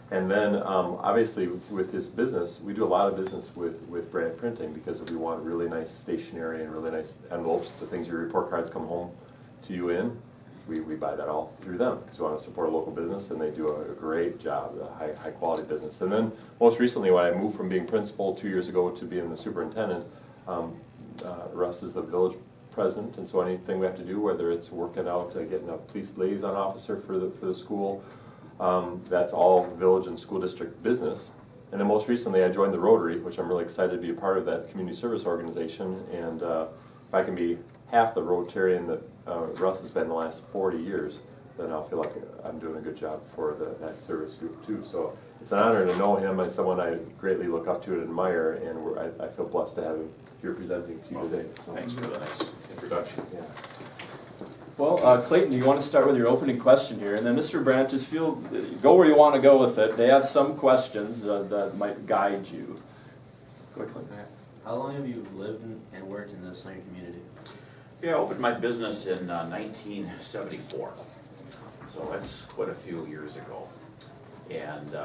And then, obviously, with his business, we do a lot of business with Brandt Printing because we want really nice stationery and really nice envelopes, the things your report cards come home to you in. We buy that all through them because we want to support a local business, and they do a great job, a high quality business. And then, most recently, when I moved from being principal 2 years ago to being the superintendent, Russ is the village president, and so anything we have to do, whether it's working out, getting a police liaison officer for the school, that's all village and school district business. And then most recently I joined the Rotary, which I'm really excited to be a part of that community service organization. And if I can be half the Rotarian that Russ has been the last 40 years, then I'll feel like I'm doing a good job for that service group too. So it's an honor to know him as someone I greatly look up to and admire, and I feel blessed to have him here presenting to you today. So. Thanks for the nice introduction. Yeah. Well, Clayton, do you want to start with your opening question here? And then Mr. Brandt, just go where you want to go with it. They have some questions that might guide you. Quickly. How long have you lived and worked in the Slinger community? Yeah, I opened my business in 1974, so that's quite a few years ago. And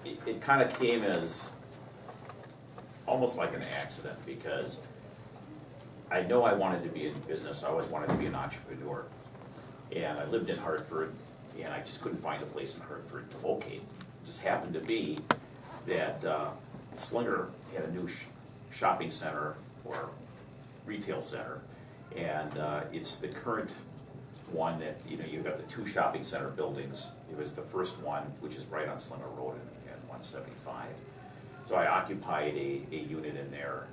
it kind of came as almost like an accident because I know I wanted to be in business. I always wanted to be an entrepreneur. And I lived in Hartford, and I just couldn't find a place in Hartford to locate. It just happened to be that Slinger had a new shopping center or retail center, and it's the current one that, you've got the two shopping center buildings. It was the first one, which is right on Slinger Road at 175. So I occupied a unit in there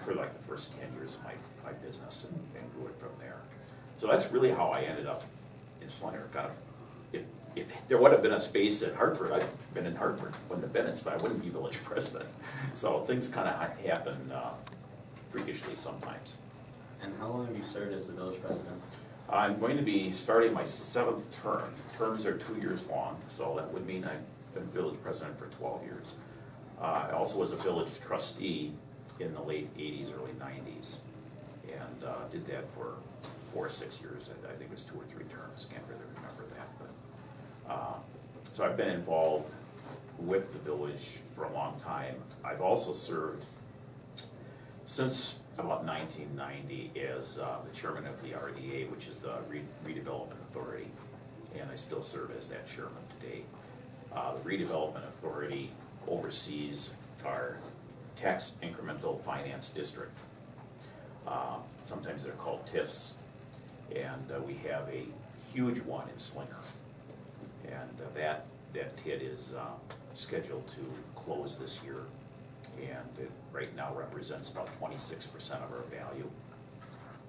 for like the first 10 years of my business and grew it from there. So that's really how I ended up in Slinger. Kind of, if there would have been a space at Hartford, I'd been in Hartford. Wouldn't have been it, so I wouldn't be village president. So things kind of happen freakishly sometimes. And how long have you served as the village president? I'm going to be starting my 7th term. Terms are 2 years long, so that would mean I've been village president for 12 years. I also was a village trustee in the late 80s, early 90s, and did that for 4 or 6 years. I think it was 2 or 3 terms, can't really remember that. But so I've been involved with the village for a long time. I've also served since about 1990 as the chairman of the RDA, which is the Redevelopment Authority, and I still serve as that chairman today. The Redevelopment Authority oversees our tax incremental finance district. Sometimes they're called TIFs, and we have a huge one in Slinger, and that TID is scheduled to close this year, and it right now represents about 26% of our value.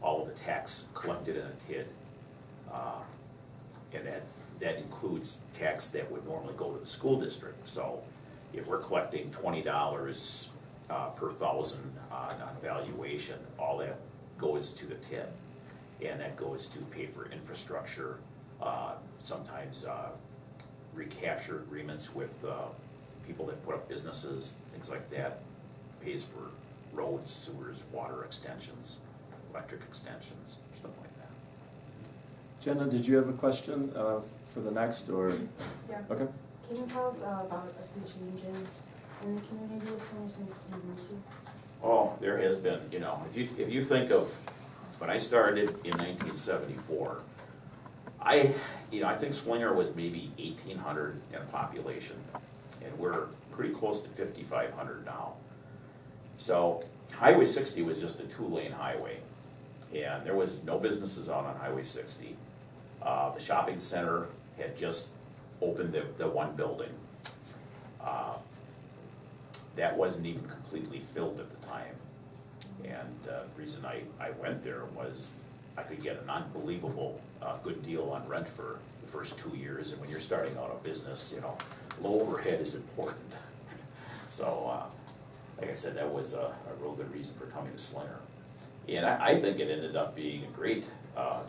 All of the tax collected in a TID, and that includes tax that would normally go to the school district. So if we're collecting $20 per thousand on valuation, all that goes to the TID, and that goes to pay for infrastructure, sometimes recapture agreements with people that put up businesses, things like that, pays for roads, sewers, water extensions, electric extensions, stuff like that. Jenna, did you have a question for the next, or? Yeah. Okay. Can you tell us about a few changes in the community of Slinger since you moved here? Oh, there has been, if you think of when I started in 1974, I think Slinger was maybe 1,800 in population, and we're pretty close to 5,500 now. So Highway 60 was just a 2-lane highway, and there was no businesses out on Highway 60. The shopping center had just opened the one building. That wasn't even completely filled at the time. And the reason I went there was I could get an unbelievable good deal on rent for the first 2 years. And when you're starting out a business, low overhead is important. So, like I said, that was a real good reason for coming to Slinger. And I think it ended up being a great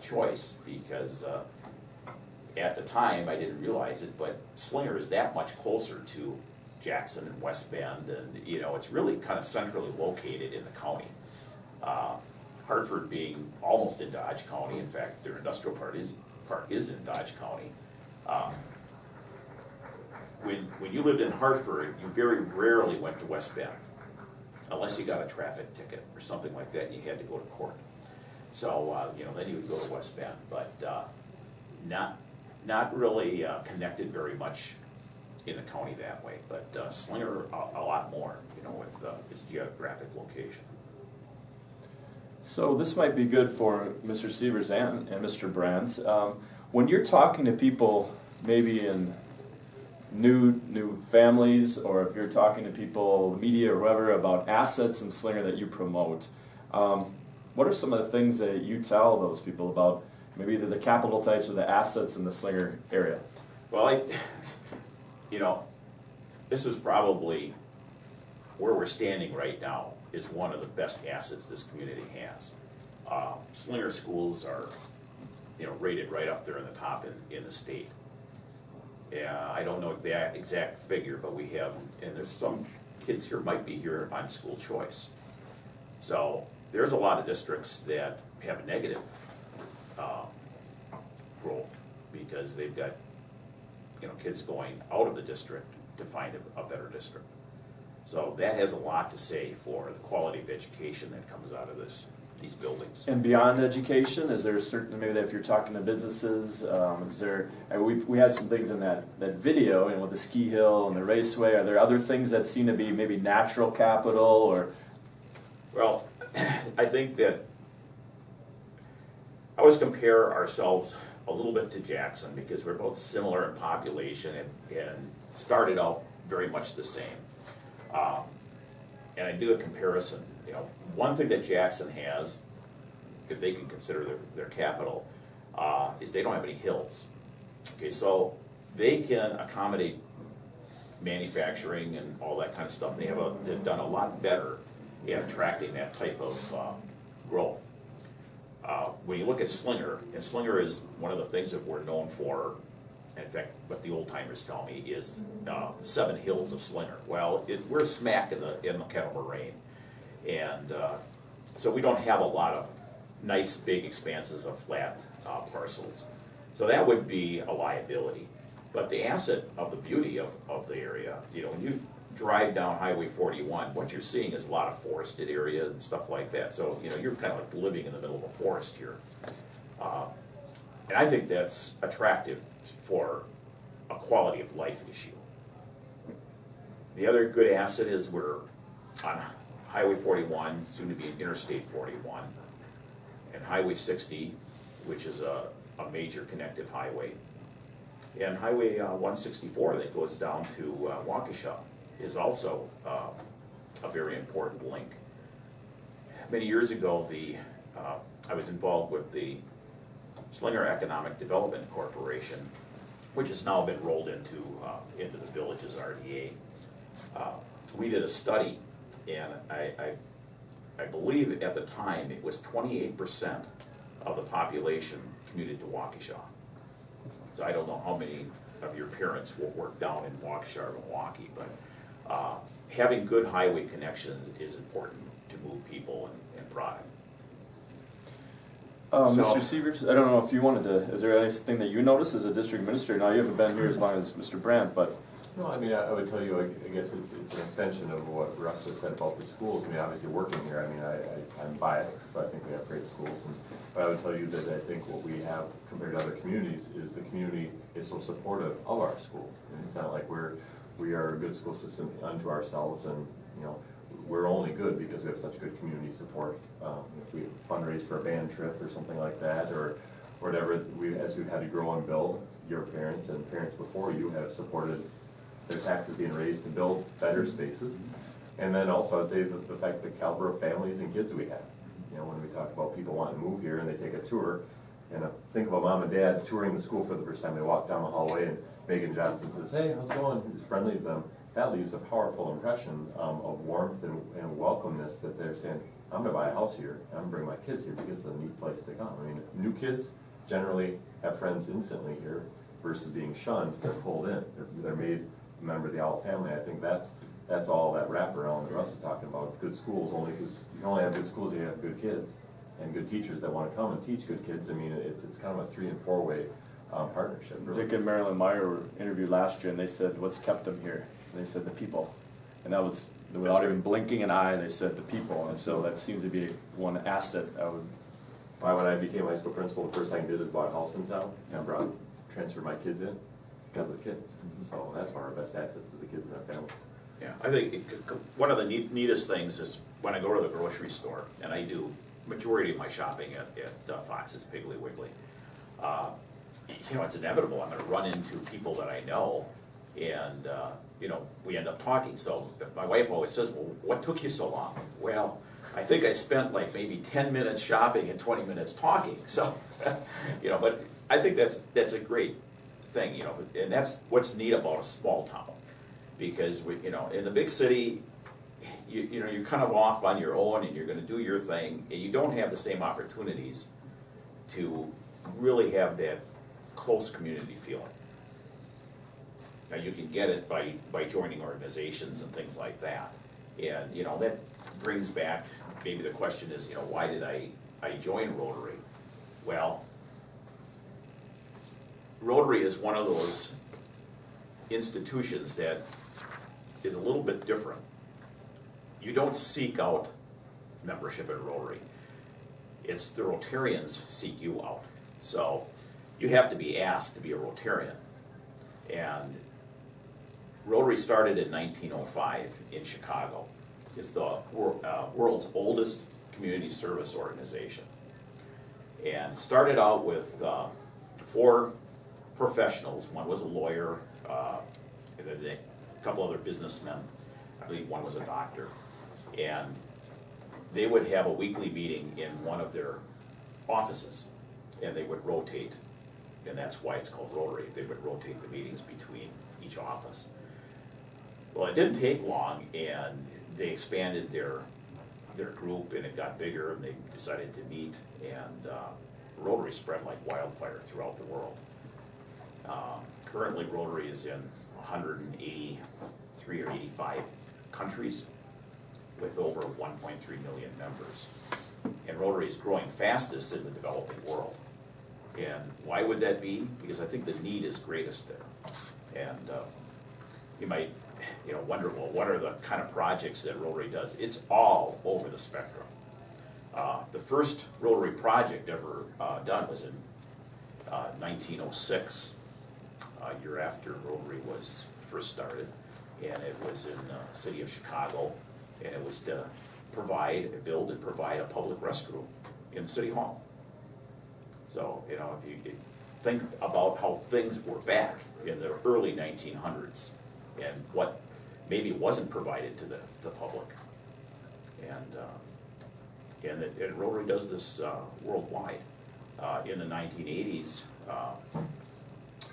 choice because at the time, I didn't realize it, but Slinger is that much closer to Jackson and West Bend, and it's really kind of centrally located in the county. Hartford being almost in Dodge County, in fact, their industrial park is in Dodge County. when you lived in Hartford, you very rarely went to West Bend, unless you got a traffic ticket or something like that, and you had to go to court. So, you know, then you would go to West Bend, but not really connected very much in the county that way. But Slinger, a lot more, you know, with its geographic location. So this might be good for Mr. Sievers and Mr. Brandt. When you're talking to people, maybe in new families, or if you're talking to people, media or whoever, about assets in Slinger that you promote, what are some of the things that you tell those people about maybe either the capital types or the assets in the Slinger area? Well, you know, this is probably where we're standing right now is one of the best assets this community has. Slinger schools are, you know, rated right up there in the top in the state. Yeah, I don't know the exact figure, but we have, and there's some kids here might be here on school choice. So there's a lot of districts that have a negative growth because they've got, you know, kids going out of the district to find a better district. So that has a lot to say for the quality of education that comes out of these buildings. And beyond education, is there certain, maybe that if you're talking to businesses, is there, we had some things in that video, and with the ski hill and the raceway, are there other things that seem to be maybe natural capital or? Well, I think that I always compare ourselves a little bit to Jackson because we're both similar in population and started out very much the same. And I do a comparison. You know, one thing that Jackson has, if they can consider their capital, is they don't have any hills. Okay, so they can accommodate manufacturing and all that kind of stuff. They've done a lot better in attracting that type of growth. When you look at Slinger, and Slinger is one of the things that we're known for. In fact, what the old timers tell me is the 7 hills of Slinger. Well, we're smack in the Kettle Moraine, and so we don't have a lot of nice big expanses of flat parcels. So that would be a liability. But the asset of the beauty of the area, you know, when you drive down Highway 41, what you're seeing is a lot of forested area and stuff like that. So, you know, you're kind of like living in the middle of a forest here. And I think that's attractive for a quality of life issue. The other good asset is we're on Highway 41, soon to be Interstate 41, and Highway 60, which is a major connective highway. And Highway 164 that goes down to Waukesha is also a very important link. Many years ago, I was involved with the Slinger Economic Development Corporation, which has now been rolled into the village's RDA. We did a study, and I believe at the time it was 28% of the population commuted to Waukesha. So I don't know how many of your parents will work down in Waukesha or Milwaukee, but having good highway connections is important to move people and product. Mr. Sievers, I don't know if you wanted to, is there anything that you noticed as a district administrator? Now, you haven't been here as long as Mr. Brandt, but. No, I mean, I would tell you, I guess it's an extension of what Russ has said about the schools. I mean, obviously working here, I mean, I'm biased, so I think we have great schools. But I would tell you that I think what we have compared to other communities is the community is so supportive of our school. And it's not like we are a good school system unto ourselves, and, you know, we're only good because we have such good community support. If we fundraise for a band trip or something like that, or whatever, as we've had to grow and build, your parents and parents before you have supported their taxes being raised to build better spaces. And then also I'd say the fact the caliber of families and kids we have. You know, when we talk about people wanting to move here and they take a tour, and think about mom and dad touring the school for the first time. They walk down the hallway and Megan Johnson says, "Hey, how's it going?" Who's friendly to them. That leaves a powerful impression of warmth and welcomeness, that they're saying, I'm going to buy a house here, and I'm going to bring my kids here because it's a neat place to come. I mean, new kids generally have friends instantly here versus being shunned. They're pulled in. They're made a member of the Owl family. I think that's all that wraparound that Russ is talking about. Good schools, only because you can only have good schools if you have good kids and good teachers that want to come and teach good kids. I mean, it's kind of a 3- and 4-way partnership, really. Dick and Marilyn Meyer were interviewed last year, and they said, what's kept them here? And they said, the people. And that was, without right. even blinking an eye, they said, the people. And so that seems to be one asset I would. When I became high school principal, the first thing I did is bought a house in town and transferred my kids in because of the kids. So that's one of our best assets is the kids and their families. Yeah, I think one of the neatest things is when I go to the grocery store, and I do majority of my shopping at Fox's Piggly Wiggly. You know, it's inevitable, I'm gonna run into people that I know, and, you know, we end up talking. So my wife always says, well, what took you so long? Well, I think I spent like maybe 10 minutes shopping and 20 minutes talking, so, you know, but I think that's a great thing, you know, and that's what's neat about a small town. Because you know, in the big city, you know, you're kind of off on your own and you're gonna do your thing, and you don't have the same opportunities to really have that close community feeling. Now, you can get it by joining organizations and things like that. And, you know, that brings back, maybe the question is, you know, why did I join Rotary? Well, Rotary is one of those institutions that is a little bit different. You don't seek out membership in Rotary. It's the Rotarians seek you out. So you have to be asked to be a Rotarian. And Rotary started in 1905 in Chicago. It's the world's oldest community service organization. And started out with 4 professionals. One was a lawyer, and then a couple other businessmen. I believe one was a doctor. And they would have a weekly meeting in one of their offices, and they would rotate. And that's why it's called Rotary. They would rotate the meetings between each office. Well, it didn't take long, and they expanded their group, and it got bigger, and they decided to meet, and Rotary spread like wildfire throughout the world. Currently, Rotary is in 183 or 85 countries with over 1.3 million members. And Rotary is growing fastest in the developing world. And why would that be? Because I think the need is greatest there. And you might, you know, wonder, well, what are the kind of projects that Rotary does? It's all over the spectrum. The first Rotary project ever done was in 1906, a year after Rotary was first started, and it was in the city of Chicago, and it was to build and provide a public restroom in City Hall. So, you know, if you think about how things were back in the early 1900s and what maybe wasn't provided to the public. And Rotary does this worldwide. In the 1980s,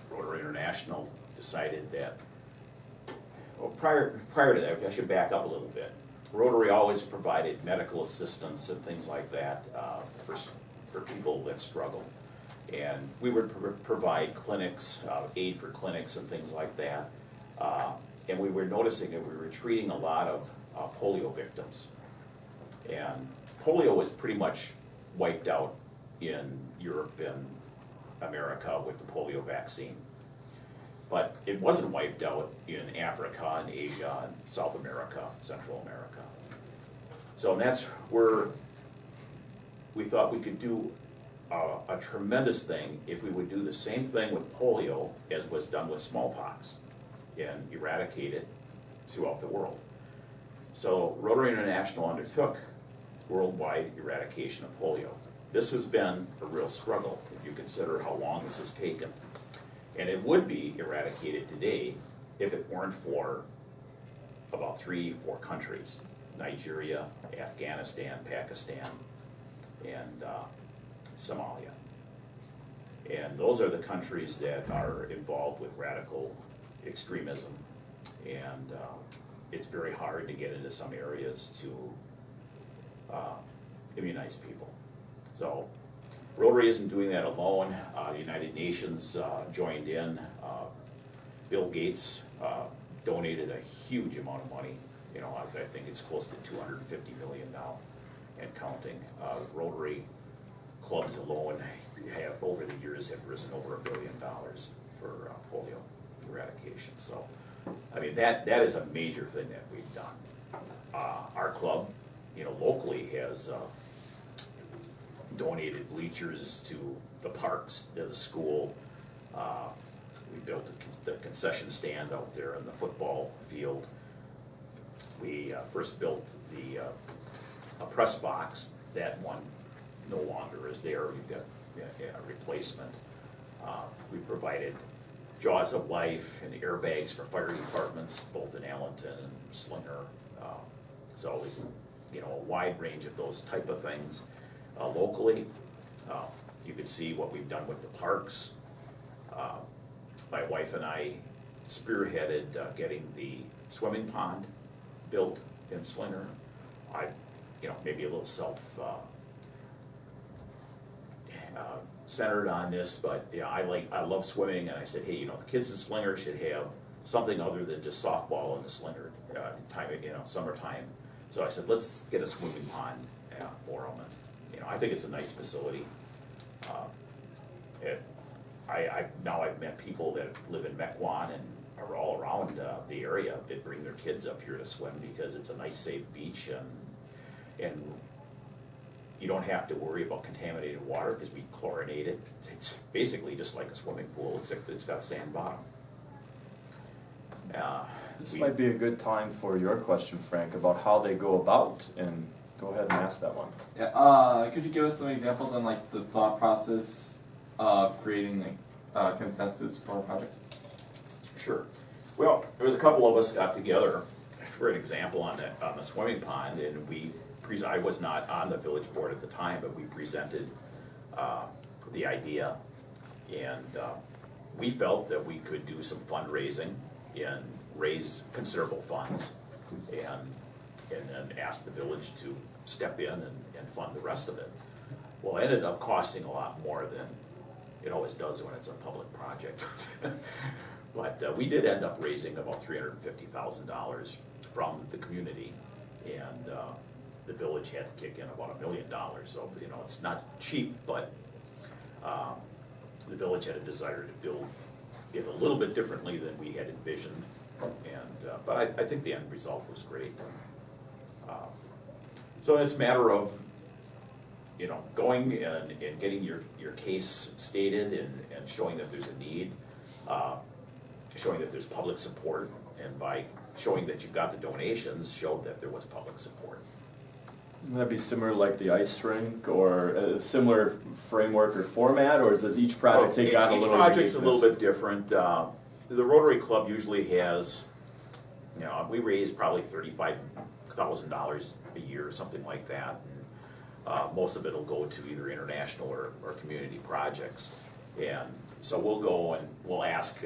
Rotary International decided that, well, prior to that, I should back up a little bit. Rotary always provided medical assistance and things like that for people that struggle. And we would provide clinics, aid for clinics and things like that. And we were noticing that we were treating a lot of polio victims. And polio was pretty much wiped out in Europe and America with the polio vaccine. But it wasn't wiped out in Africa and Asia and South America, Central America. So that's where we thought we could do a tremendous thing if we would do the same thing with polio as was done with smallpox and eradicate it throughout the world. So Rotary International undertook worldwide eradication of polio. This has been a real struggle if you consider how long this has taken. And it would be eradicated today if it weren't for about 3-4 countries: Nigeria, Afghanistan, Pakistan, and Somalia. And those are the countries that are involved with radical extremism. And it's very hard to get into some areas to immunize people. So Rotary isn't doing that alone. The United Nations joined in. Bill Gates donated a huge amount of money. You know, I think it's close to $250 million now and counting. Rotary clubs alone have, over the years, have risen over $1 billion for polio eradication. So, I mean, that is a major thing that we've done. Our club, you know, locally has donated bleachers to the parks, to the school. We built the concession stand out there in the football field. We first built a press box. That one no longer is there. We've got a replacement. We provided Jaws of Life and airbags for fire departments, both in Allenton and Slinger. So there's, you know, a wide range of those type of things. Locally, you could see what we've done with the parks. My wife and I spearheaded getting the swimming pond built in Slinger. You know, maybe a little centered on this, but yeah, I love swimming, and I said, hey, you know, the kids in Slinger should have something other than just softball in the Slinger time, you know, summertime. So I said, let's get a swimming pond for them, and you know, I think it's a nice facility. Now I've met people that live in Mequon and are all around the area that bring their kids up here to swim because it's a nice, safe beach, and you don't have to worry about contaminated water because we chlorinate it. It's basically just like a swimming pool, except it's got a sand bottom. This might be a good time for your question, Frank, about how they go about, and go ahead and ask that one. Yeah, could you give us some examples on like the thought process of creating like consensus for a project? Sure. Well, there was a couple of us got together for an example on the swimming pond, and I was not on the village board at the time, but we presented the idea, and we felt that we could do some fundraising and raise considerable funds, and then ask the village to step in and fund the rest of it. Well, it ended up costing a lot more than it always does when it's a public project. But we did end up raising about $350,000 from the community, and the village had to kick in about $1 million. So, you know, it's not cheap, but the village had a desire to build it a little bit differently than we had envisioned, and but I think the end result was great. So it's a matter of, you know, going and getting your case stated and showing that there's a need, showing that there's public support, and by showing that you've got the donations, showed that there was public support. Would that be similar like the ice rink, or a similar framework or format, or does each project take on a little? Each project's a uniqueness? little bit different. The Rotary Club usually has, you know, we raise probably $35,000 a year or something like that. And, most of it will go to either international or community projects. And so we'll go and we'll ask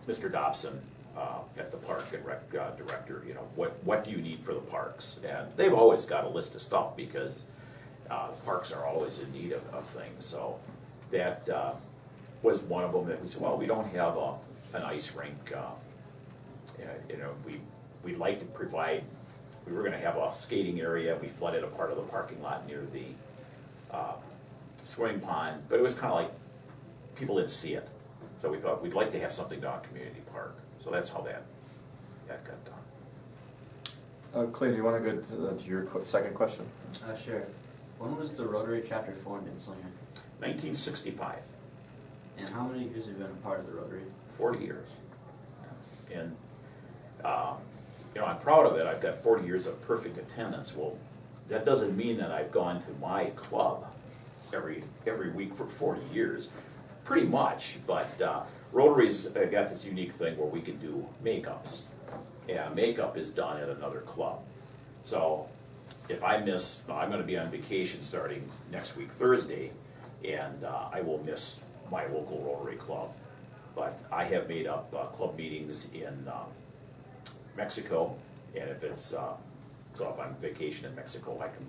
Mr. Dobson at the park and rec director, you know, what do you need for the parks? And they've always got a list of stuff because parks are always in need of things. So that was one of them that we said, well, we don't have an ice rink. You know, we'd like to provide. We were going to have a skating area. We flooded a part of the parking lot near the swimming pond, but it was kind of like people didn't see it. So we thought we'd like to have something down at Community Park. So that's how that got done. Clay, do you want to go to your second question? Sure. When was the Rotary chapter formed in Slinger? 1965, And how many years have you been a part of the Rotary? 40 years. And, you know, I'm proud of it. I've got 40 years of perfect attendance. Well, that doesn't mean that I've gone to my club every week for 40 years. Pretty much, but Rotary's got this unique thing where we can do makeups. And makeup is done at another club. So if I miss, I'm going to be on vacation starting next week, Thursday, and I will miss my local Rotary club. But I have made up club meetings in Mexico, and if it's, so if I'm on vacation in Mexico, I can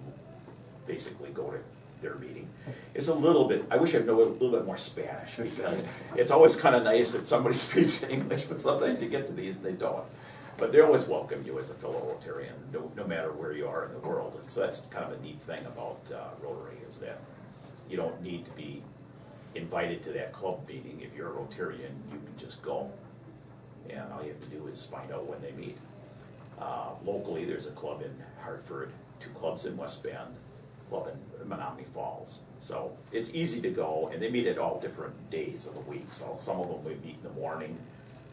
basically go to their meeting. It's a little bit, I wish I knew a little bit more Spanish, because it's always kind of nice that somebody speaks English, but sometimes you get to these and they don't. But they always welcome you as a fellow Rotarian, no matter where you are in the world. And so that's kind of a neat thing about Rotary, is that you don't need to be invited to that club meeting. If you're a Rotarian, you can just go. And all you have to do is find out when they meet. Locally, there's a club in Hartford, 2 clubs in West Bend, club in Menominee Falls. So it's easy to go, and they meet at all different days of the week. So some of them we meet in the morning.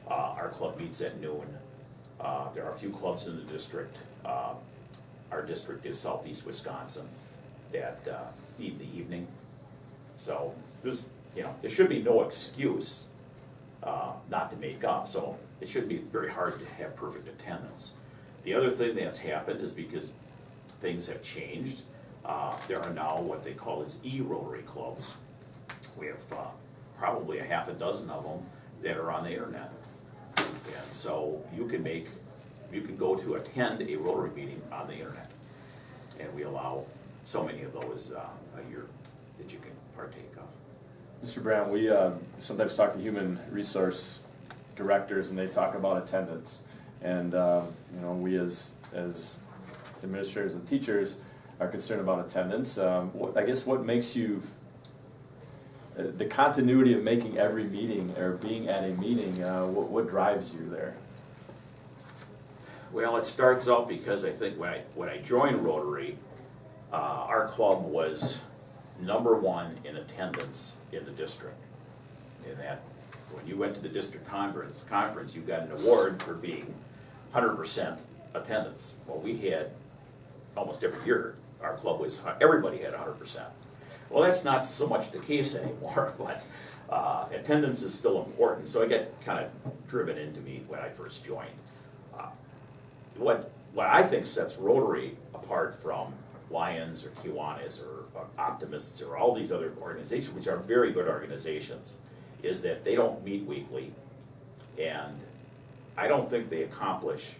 Our club meets at noon. There are a few clubs in the district. Our district is Southeast Wisconsin that meet in the evening. So there's, there should be no excuse not to make up. So it shouldn't be very hard to have perfect attendance. The other thing that's happened is because things have changed, there are now what they call as e-Rotary clubs. We have probably a half a dozen of them that are on the internet. And so you can go to attend a Rotary meeting on the internet. And we allow so many of those a year that you can partake of. Mr. Brandt, we sometimes talk to human resource directors, and they talk about attendance. And we as administrators and teachers are concerned about attendance. I guess what makes you the continuity of making every meeting or being at a meeting? What drives you there? Well, it starts out because I think when I joined Rotary, our club was #1 in attendance in the district. In that, when you went to the district conference, you got an award for being 100% attendance. Well, we had almost every year, our club was, everybody had 100%. Well, that's not so much the case anymore, but attendance is still important. So I got kind of driven into me when I first joined. What I think sets Rotary apart from Lions or Kiwanis or Optimists or all these other organizations, which are very good organizations, is that they don't meet weekly, and I don't think they accomplish